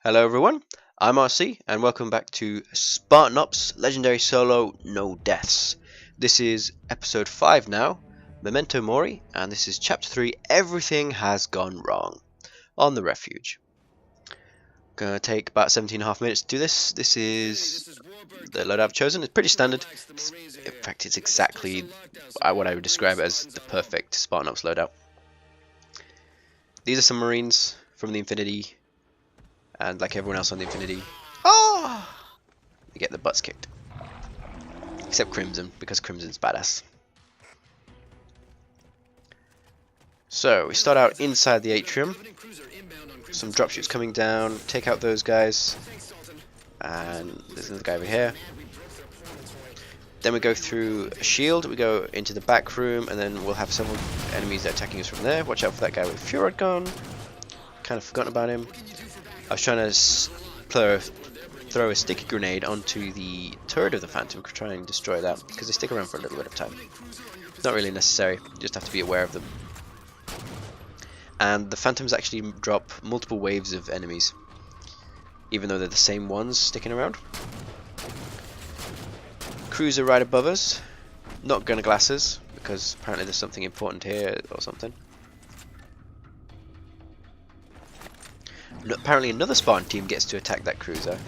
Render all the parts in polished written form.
Hello everyone, I'm RC and welcome back to Spartan Ops Legendary Solo No Deaths. This is episode 5 now, Memento Mori, and this is chapter 3, Everything Has Gone Wrong, on the Refuge. Gonna take about 17.5 minutes to do this. This is the loadout I've chosen. It's pretty standard. In fact, it's exactly what I would describe as the perfect Spartan Ops loadout. These are some Marines from the Infinity. And like everyone else on the Infinity, they get their butts kicked. Except Crimson, because Crimson's badass. So, we start out inside the atrium. Some dropships coming down, take out those guys. And there's another guy over here. Then we go through a shield, we go into the back room, and then we'll have some enemies that are attacking us from there. Watch out for that guy with a Furod gun. Kind of forgotten about him. I was trying to throw a sticky grenade onto the turret of the Phantom to try and destroy that, because they stick around for a little bit of time. Not really necessary, you just have to be aware of them. And the Phantoms actually drop multiple waves of enemies, even though they're the same ones sticking around. Cruiser right above us, not gunner glasses, because apparently there's something important here or something. Apparently another Spartan team gets to attack that cruiser.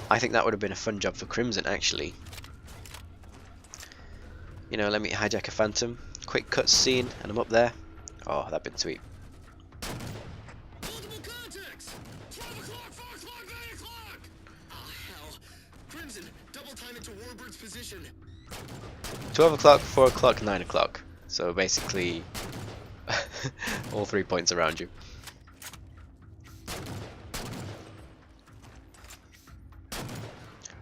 I think that would have been a fun job for Crimson, actually. You know, let me hijack a Phantom. Quick cut scene, and I'm up there. Oh, that'd been sweet. 12 o'clock, 4 o'clock, 9 o'clock. So basically, all 3 points around you.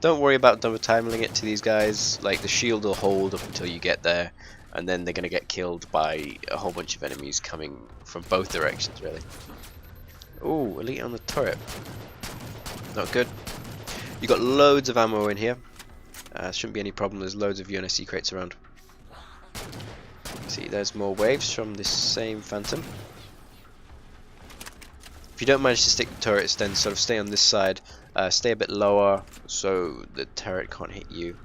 Don't worry about double timing it to these guys. Like, the shield will hold up until you get there, and then they're gonna get killed by a whole bunch of enemies coming from both directions, really. Ooh, elite on the turret. Not good. You got loads of ammo in here. Shouldn't be any problem. There's loads of UNSC crates around. See, there's more waves from this same Phantom. If you don't manage to stick the turrets, then sort of stay on this side. Stay a bit lower so the turret can't hit you.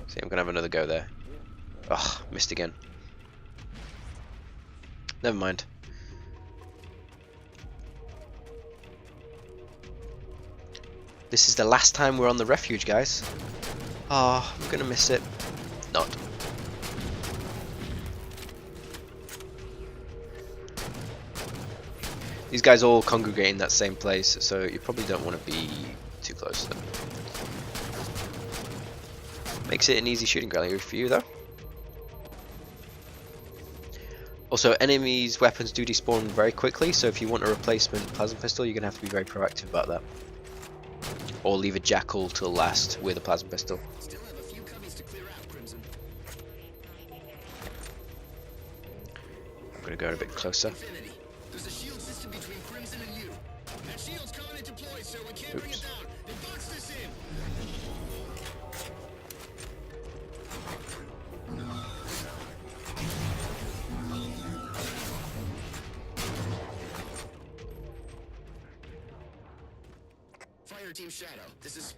See, I'm gonna have another go there. Ugh, missed again. Never mind. This is the last time we're on the Refuge, guys. Oh, I'm gonna miss it. Not. These guys all congregate in that same place, so you probably don't want to be too close to them. Makes it an easy shooting gallery for you, though. Also, enemies' weapons do despawn very quickly, so if you want a replacement plasma pistol, you're going to have to be very proactive about that. Or leave a jackal till last with a plasma pistol. I'm going to go a bit closer. Oops.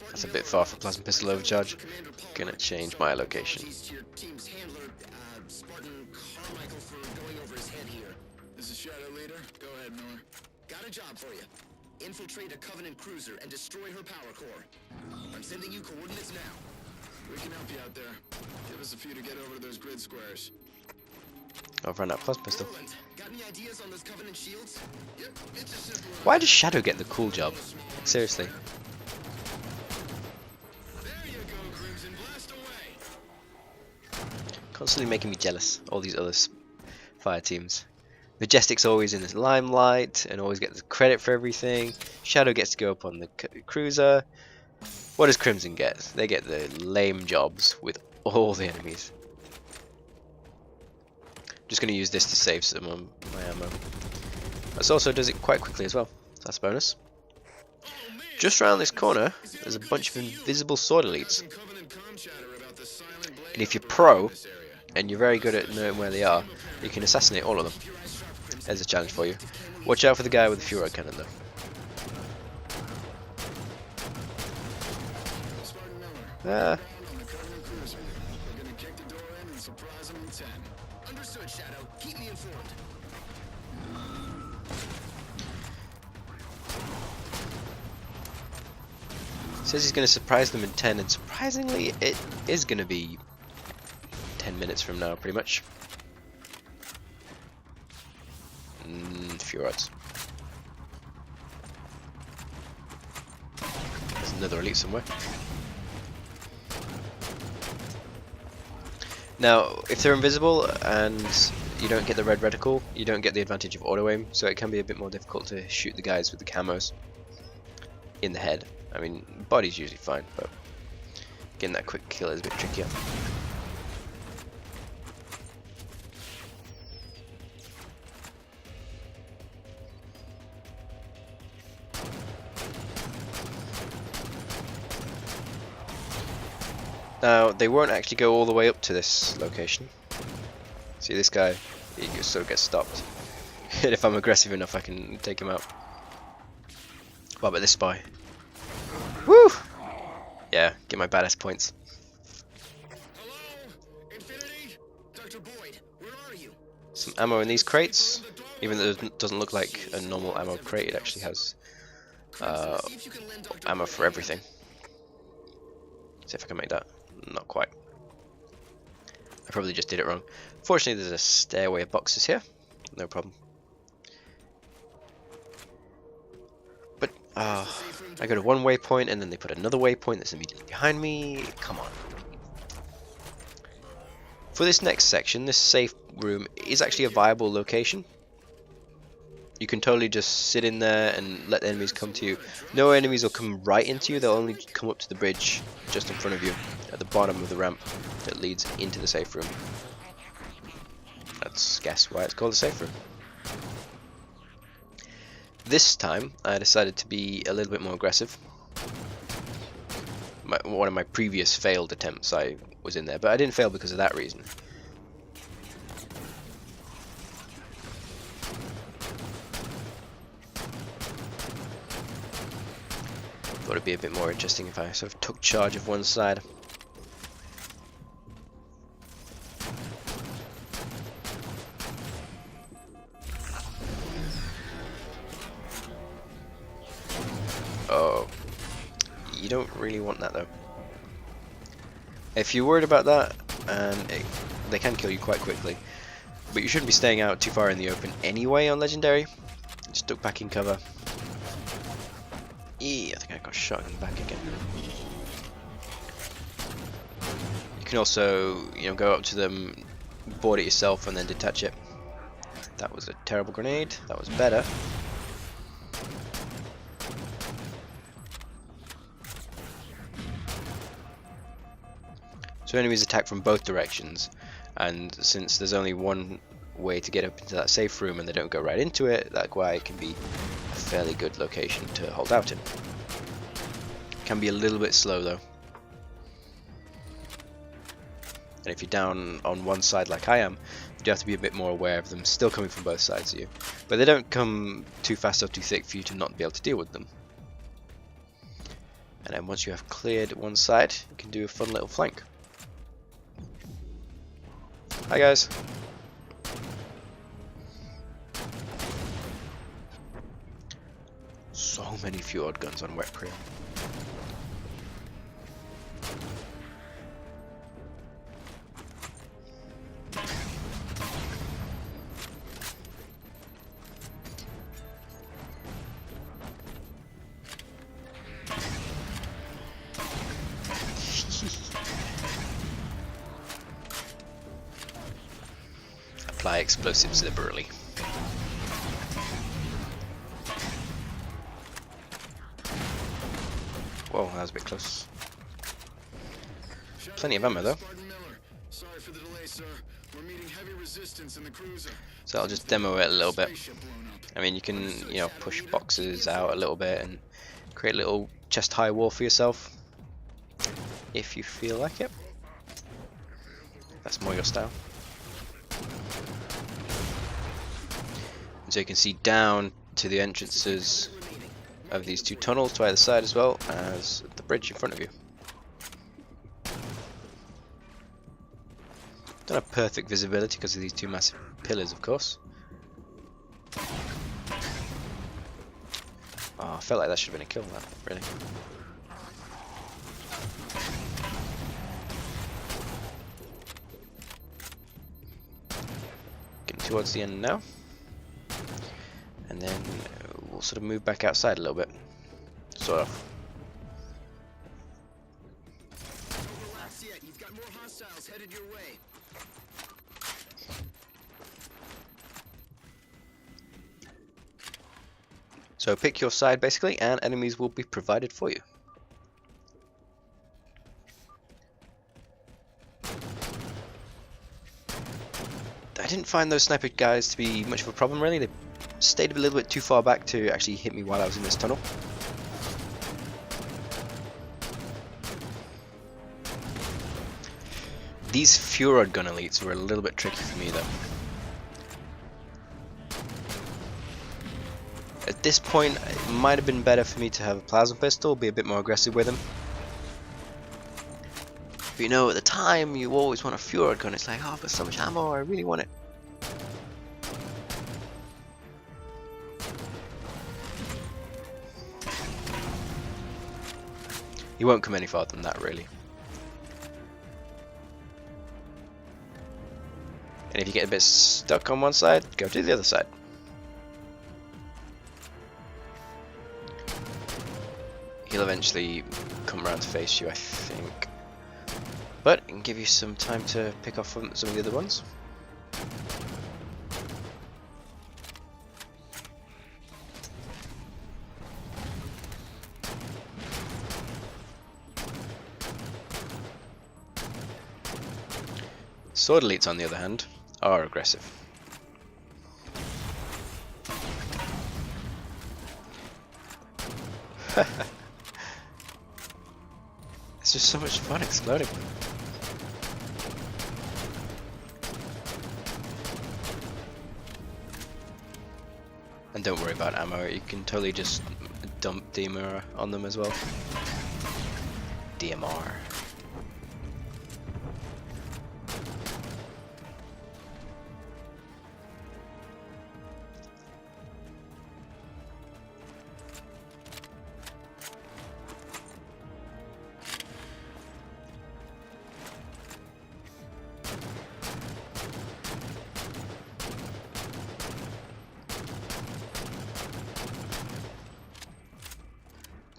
That's a bit far for plasma pistol overcharge. Gonna change my location. This is Shadow Leader. Go ahead, Miller. Got a job for you. Infiltrate a Covenant cruiser and destroy her power core. I'm sending you coordinates now. We can help you out there. Give us a few to get over to those grid squares. I've run out of plasma pistol. Got any ideas on those Covenant shields? Yep, it's a simple. Why does Shadow get the cool job? Seriously. There you go, Crimson. Blast away. Constantly making me jealous. All these other fire teams. Majestic's always in the limelight and always gets the credit for everything. Shadow gets to go up on the cruiser. What does Crimson get? They get the lame jobs with all the enemies. Just going to use this to save some of my ammo. This also does it quite quickly as well. So that's a bonus. Just around this corner, there's a bunch of invisible sword elites. And if you're pro, and you're very good at knowing where they are, you can assassinate all of them. There's a challenge for you. Watch out for the guy with the fuel rod cannon, though. Ah. Understood, Shadow. Keep me informed. Says he's going to surprise them in 10, and surprisingly, it is going to be 10 minutes from now, pretty much. Fuel rods. There's another elite somewhere. Now, if they're invisible and you don't get the red reticle, you don't get the advantage of auto aim, so it can be a bit more difficult to shoot the guys with the camos in the head. I mean, body's usually fine, but getting that quick kill is a bit trickier. Now, they won't actually go all the way up to this location. See, this guy, he just sort of gets stopped. And if I'm aggressive enough, I can take him out. What about this spy? Woo! Yeah, get my badass points. Hello? Infinity? Dr. Boyd, where are you? Some ammo in these crates. Even though it doesn't look like a normal ammo crate, it actually has ammo for everything. See if I can make that. Not quite. I probably just did it wrong. Fortunately, there's a stairway of boxes here. No problem. But, I go to one waypoint and then they put another waypoint that's immediately behind me. Come on. For this next section, this safe room is actually a viable location. You can totally just sit in there and let the enemies come to you. No enemies will come right into you, they'll only come up to the bridge just in front of you, at the bottom of the ramp that leads into the safe room. Let's guess why it's called a safe room. This time, I decided to be a little bit more aggressive. One of my previous failed attempts, I was in there, but I didn't fail because of that reason. Thought it'd be a bit more interesting if I sort of took charge of one side. Oh, you don't really want that though. If you're worried about that, they can kill you quite quickly. But you shouldn't be staying out too far in the open anyway on Legendary. Just duck back in cover. I think I got shot in the back again. You can also, go up to them, board it yourself, and then detach it. That was a terrible grenade. That was better. So enemies attack from both directions, and since there's only one way to get up into that safe room and they don't go right into it, that's why it can be a fairly good location to hold out in. Can be a little bit slow though. And if you're down on one side like I am, you do have to be a bit more aware of them still coming from both sides of you. But they don't come too fast or too thick for you to not be able to deal with them. And then once you have cleared one side, you can do a fun little flank. Hi guys. So many fjord guns on Wet Creel. Apply explosives liberally. Whoa, that was a bit close. Plenty of ammo though. Sorry for the delay, sir. We're meeting heavy resistance in the cruiser. So I'll just demo it a little bit. I mean, you can, push boxes out a little bit and create a little chest-high wall for yourself, if you feel like it. That's more your style. So you can see down to the entrances of these two tunnels to either side, as well as the bridge in front of you. Don't have perfect visibility because of these two massive pillars, of course. Oh, I felt like that should have been a kill, that, really. Getting towards the end now. And then we'll sort of move back outside a little bit. Sort of. Relax yet. You've got more hostiles headed your way. So pick your side basically, and enemies will be provided for you. I didn't find those sniper guys to be much of a problem really. They stayed a little bit too far back to actually hit me while I was in this tunnel. These Furod gun elites were a little bit tricky for me though. At this point, it might have been better for me to have a plasma pistol, be a bit more aggressive with them. But you know, at the time, you always want a Furod gun. It's like, oh, I've got so much ammo, I really want it. You won't come any farther than that, really. And if you get a bit stuck on one side, go to the other side. He'll eventually come around to face you, I think. But it can give you some time to pick off some of the other ones. Sword elites, on the other hand, are aggressive. It's just so much fun exploding. And don't worry about ammo, you can totally just dump DMR on them as well. DMR.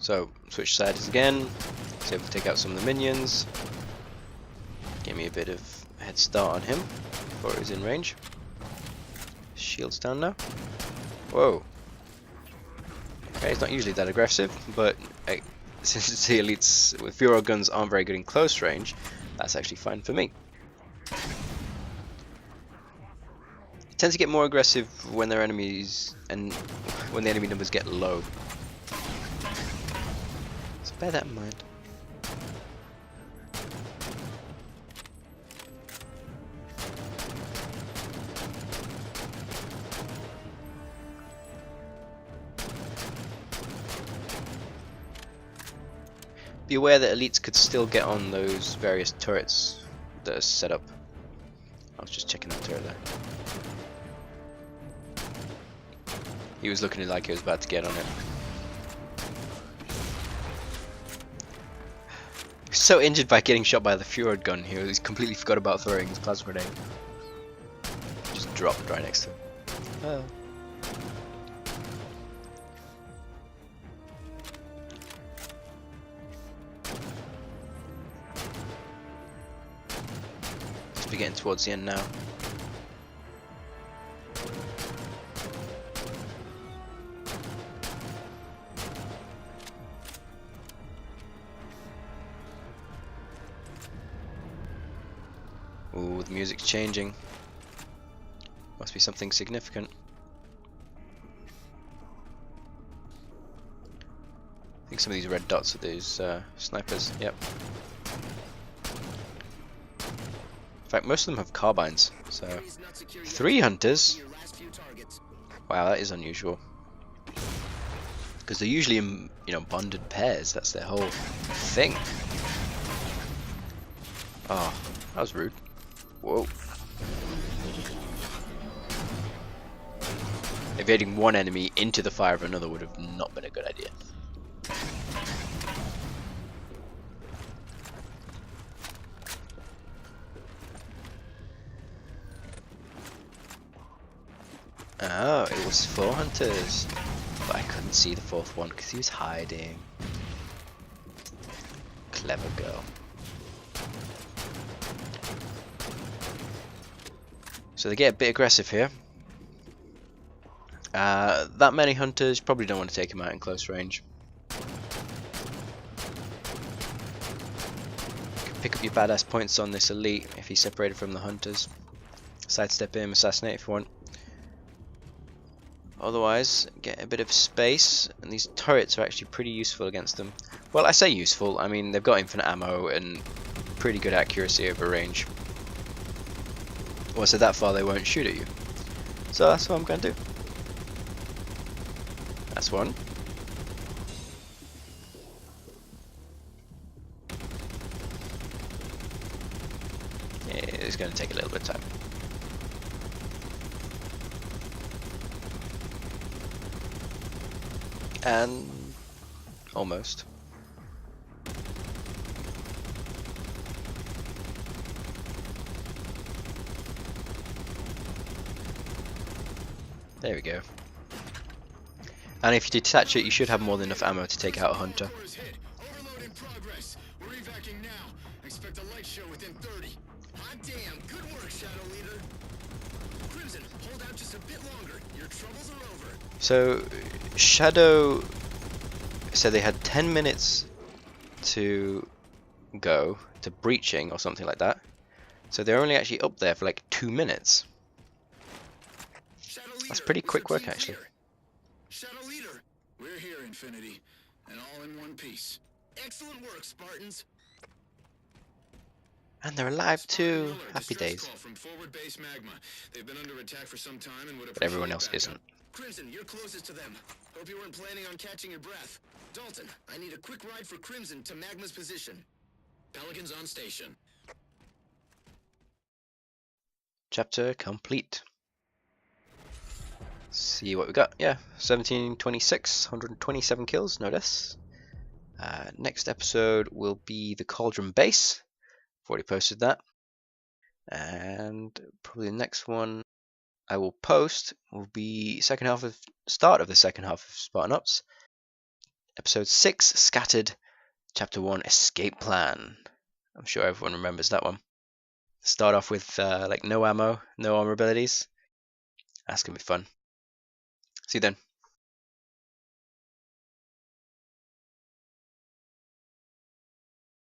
So, switch sides again, was able to take out some of the minions, gave me a bit of a head start on him before he was in range. Shield's down now. Whoa. Okay, he's not usually that aggressive, but since the elites with Furo guns aren't very good in close range, that's actually fine for me. Tend to get more aggressive when they're enemies and when the enemy numbers get low. So bear that in mind. Be aware that elites could still get on those various turrets that are set up. I was just checking that turret there. He was looking like he was about to get on it. He was so injured by getting shot by the Furod gun, he completely forgot about throwing his plasma grenade. Just dropped right next to him. Oh. Must be getting towards the end now. Ooh, the music's changing. Must be something significant. I think some of these red dots are these snipers. Yep. In fact, most of them have carbines. So, 3 hunters. Wow, that is unusual. Because they're usually in, bonded pairs. That's their whole thing. Oh, that was rude. Whoa. Evading one enemy into the fire of another would have not been a good idea. Oh, it was 4 hunters. But I couldn't see the 4th one because he was hiding. Clever girl. So they get a bit aggressive here. That many hunters, probably don't want to take him out in close range. Pick up your badass points on this elite if he's separated from the hunters. Sidestep him, assassinate if you want. Otherwise, get a bit of space, and these turrets are actually pretty useful against them. Well, I say useful, I mean they've got infinite ammo and pretty good accuracy over range. Well, so that far they won't shoot at you. So that's what I'm going to do. That's one. Yeah, it's going to take a little bit of time. And almost. There we go. And if you detach it, you should have more than enough ammo to take out a hunter. Overload in progress. We're evacuating now. Expect a light show within 30. Hot damn, good work, Shadow Leader. Crimson, hold out just a bit longer. Your troubles are over. So Shadow said they had 10 minutes to go to breaching or something like that. So they're only actually up there for like 2 minutes. That's pretty quick work actually. Shadow Leader, we're here, Infinity, and all in one piece. Excellent work, Spartans. And they're alive too. Happy Distress days. call from forward base Magma. They've been under attack for some time and would But everyone else appreciate isn't. backup. Crimson, you're closest to them. Hope you weren't planning on catching your breath. Dalton, I need a quick ride for Crimson to Magma's position. Pelicans on station. Chapter complete. See what we got. Yeah, 1726, 127 kills, no deaths. Next episode will be the Cauldron Base. I've already posted that. And probably the next one I will post will be start of the second half of Spartan Ops. Episode 6, Scattered. Chapter 1, Escape Plan. I'm sure everyone remembers that one. Start off with like no ammo, no armor abilities. That's going to be fun. See you then.